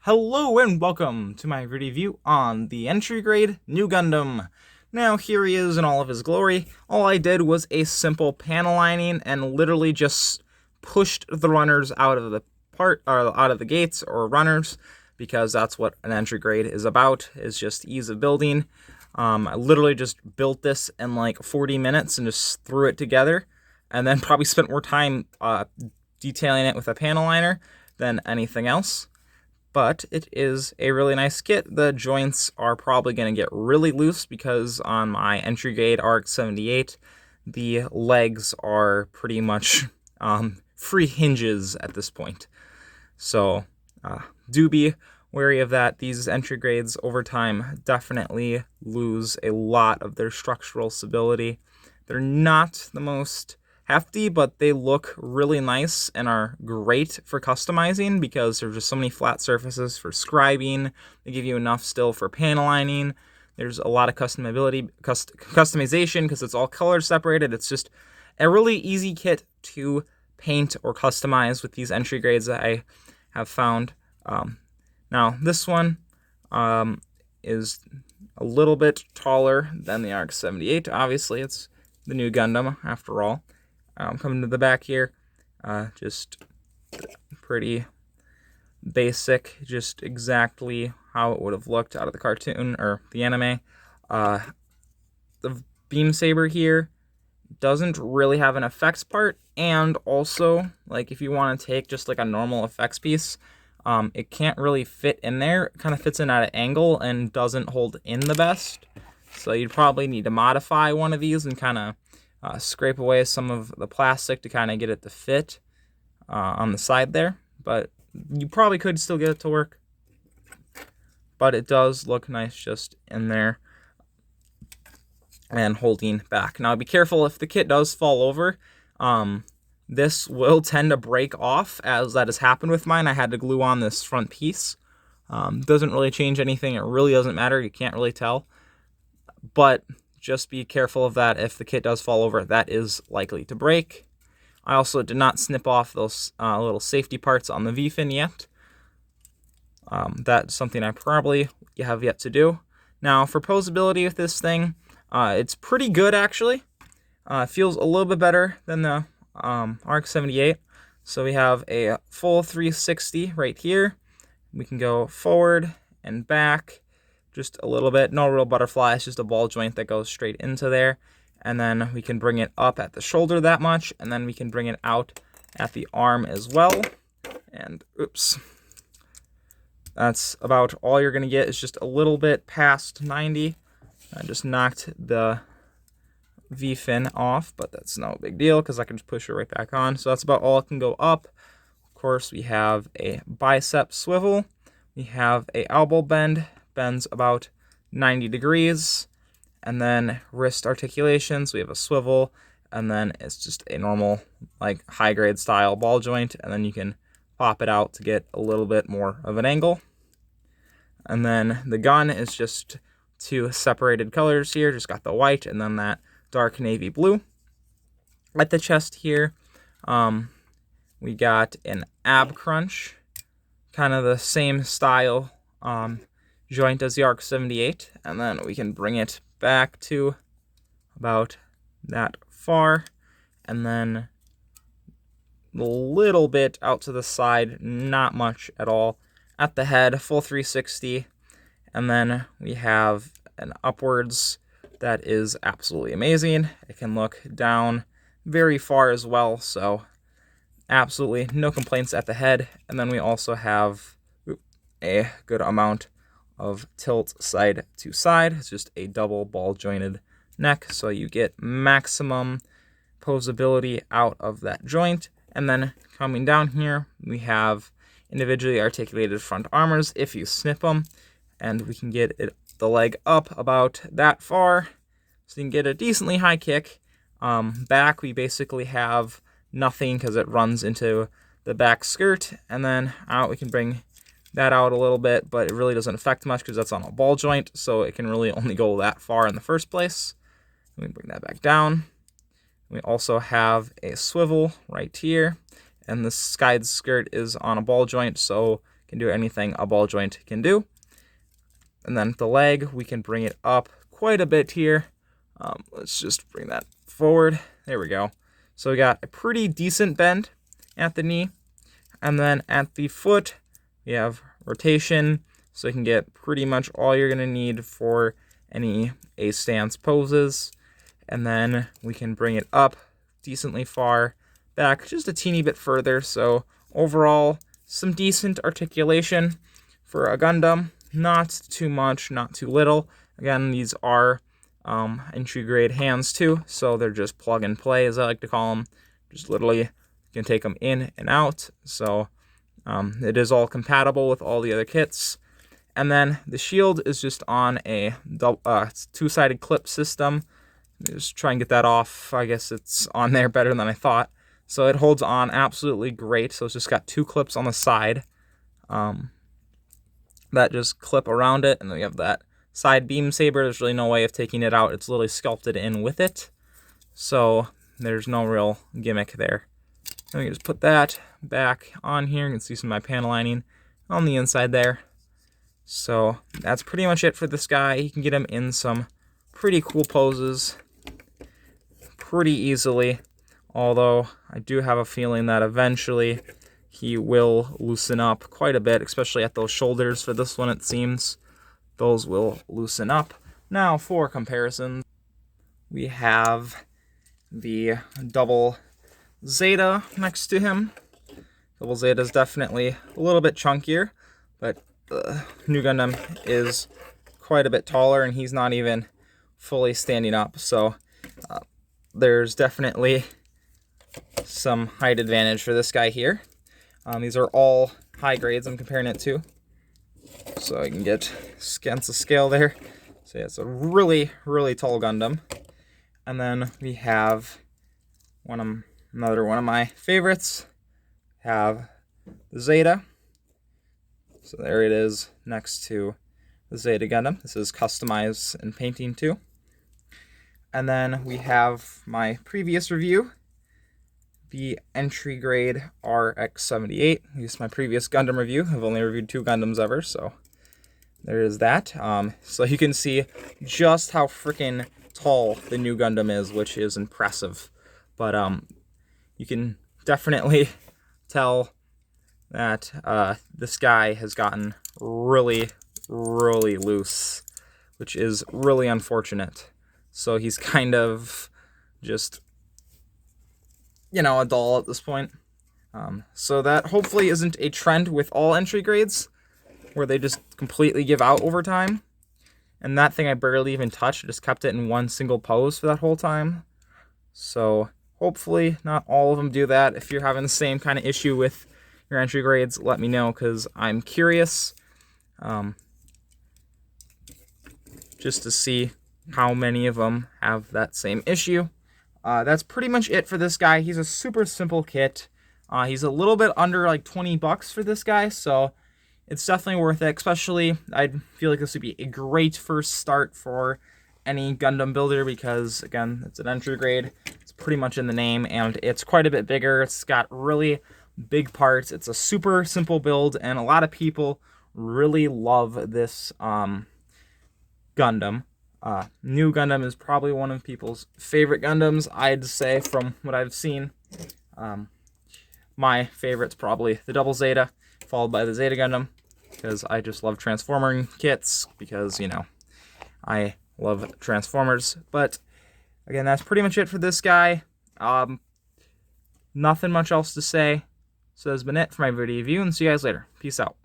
Hello and welcome to my review on the entry grade NU Gundam. Now here he is in all of his glory. All I did was a simple panel lining and literally just pushed the runners out of the out of the gates or runners, because that's what an entry grade is about, is just ease of building. I literally just built this in like 40 minutes and just threw it together, and then probably spent more time detailing it with a panel liner than anything else. But it is a really nice kit. The joints are probably going to get really loose because on my entry grade RX-78, the legs are pretty much free hinges at this point. So do be wary of that. These entry grades over time definitely lose a lot of their structural stability. They're not the most hefty, but they look really nice and are great for customizing because there's just so many flat surfaces for scribing. They give you enough still for panel lining. There's a lot of customization because it's all color separated. It's just a really easy kit to paint or customize with these entry grades that I have found. Now this one is a little bit taller than the RX-78. Obviously, it's the NU Gundam after all. Coming to the back here, just pretty basic, just exactly how it would have looked out of the cartoon or the anime. The beam saber here doesn't really have an effects part, and also, like, if you want to take just like a normal effects piece, it can't really fit in there. It kind of fits in at an angle and doesn't hold in the best. So you'd probably need to modify one of these and kind of scrape away some of the plastic to kind of get it to fit on the side there. But you probably could still get it to work. But it does look nice just in there and holding back. Now be careful if the kit does fall over. This will tend to break off, as that has happened with mine. I had to glue on this front piece. Doesn't really change anything. It really doesn't matter. You can't really tell. But just be careful of that. If the kit does fall over, that is likely to break. I also did not snip off those little safety parts on the V-fin yet. That's something I probably have yet to do. Now, for posability with this thing, it's pretty good actually. It feels a little bit better than the RX-78. So we have a full 360 right here. We can go forward and back just a little bit. No real butterfly, it's just a ball joint that goes straight into there. And then we can bring it up at the shoulder that much, and then we can bring it out at the arm as well. And oops. That's about all you're going to get. Is just a little bit past 90. I just knocked the V-fin off, but that's no big deal because I can just push it right back on. So that's about all it can go up. Of course, we have a bicep swivel. We have a elbow bend. Bends about 90 degrees, and then wrist articulations, we have a swivel, and then it's just a normal like high grade style ball joint, and then you can pop it out to get a little bit more of an angle. And then the gun is just two separated colors here, just got the white and then that dark navy blue. At the chest here, we got an ab crunch, kind of the same style joint as the RX-78, and then we can bring it back to about that far, and then a little bit out to the side, not much at all. At the head, full 360, and then we have an upwards that is absolutely amazing. It can look down very far as well, so absolutely no complaints at the head. And then we also have a good amount of tilt side to side. It's just a double ball jointed neck, so you get maximum posability out of that joint. And then coming down here, we have individually articulated front armors if you snip them, and we can get the leg up about that far, so you can get a decently high kick. Back, we basically have nothing because it runs into the back skirt, and then out we can bring that out a little bit, but it really doesn't affect much because that's on a ball joint, so it can really only go that far in the first place. Let me bring that back down. We also have a swivel right here, and the side skirt is on a ball joint, so can do anything a ball joint can do. And then the leg, we can bring it up quite a bit here. Let's just bring that forward. There we go. So we got a pretty decent bend at the knee. And then at the foot, we have rotation. So you can get pretty much all you're going to need for any A-stance poses. And then we can bring it up decently far back, just a teeny bit further. So overall, some decent articulation for a Gundam. Not too much, not too little. Again, these are entry grade hands too, so they're just plug and play, as I like to call them. Just literally, you can take them in and out. So it is all compatible with all the other kits. And then the shield is just on a two-sided clip system. Just try and get that off. I guess it's on there better than I thought. So it holds on absolutely great. So it's just got two clips on the side that just clip around it. And then we have that side beam saber. There's really no way of taking it out. It's literally sculpted in with it. So there's no real gimmick there. And we can just put that back on here. You can see some of my panel lining on the inside there. So that's pretty much it for this guy. You can get him in some pretty cool poses pretty easily. Although I do have a feeling that eventually he will loosen up quite a bit, especially at those shoulders for this one, it seems. Those will loosen up. Now, for comparison, we have the double Zeta next to him. Double Zeta is definitely a little bit chunkier, but the NU Gundam is quite a bit taller, and he's not even fully standing up. So there's definitely some height advantage for this guy here. These are all high grades I'm comparing it to. So I can get against the scale there. So yeah, it's a really, really tall Gundam. And then we have another one of my favorites. Have the Zeta. So there it is next to the Zeta Gundam. This is customized and painting too. And then we have my previous review, the entry grade RX-78. This is my previous Gundam review. I've only reviewed 2 Gundams ever, so there is that. So you can see just how freaking tall the NU Gundam is, which is impressive. But you can definitely tell that this guy has gotten really, really loose, which is really unfortunate. So he's kind of just, you know, a doll at this point. So that hopefully isn't a trend with all entry grades, where they just completely give out over time. And that thing I barely even touched. I just kept it in one single pose for that whole time. So hopefully not all of them do that. If you're having the same kind of issue with your entry grades, let me know, because I'm curious just to see how many of them have that same issue. That's pretty much it for this guy. He's a super simple kit. He's a little bit under like 20 bucks for this guy, so it's definitely worth it. Especially, I feel like this would be a great first start for any Gundam builder, because again, it's an entry grade. It's pretty much in the name, and it's quite a bit bigger. It's got really big parts. It's a super simple build, and a lot of people really love this Gundam. NU Gundam is probably one of people's favorite Gundams, I'd say, from what I've seen. My favorite's probably the Double Zeta, followed by the Zeta Gundam, because I just love Transformer kits, because, you know, I love Transformers. But again, that's pretty much it for this guy. Nothing much else to say. So that's been it for my video review, and see you guys later. Peace out.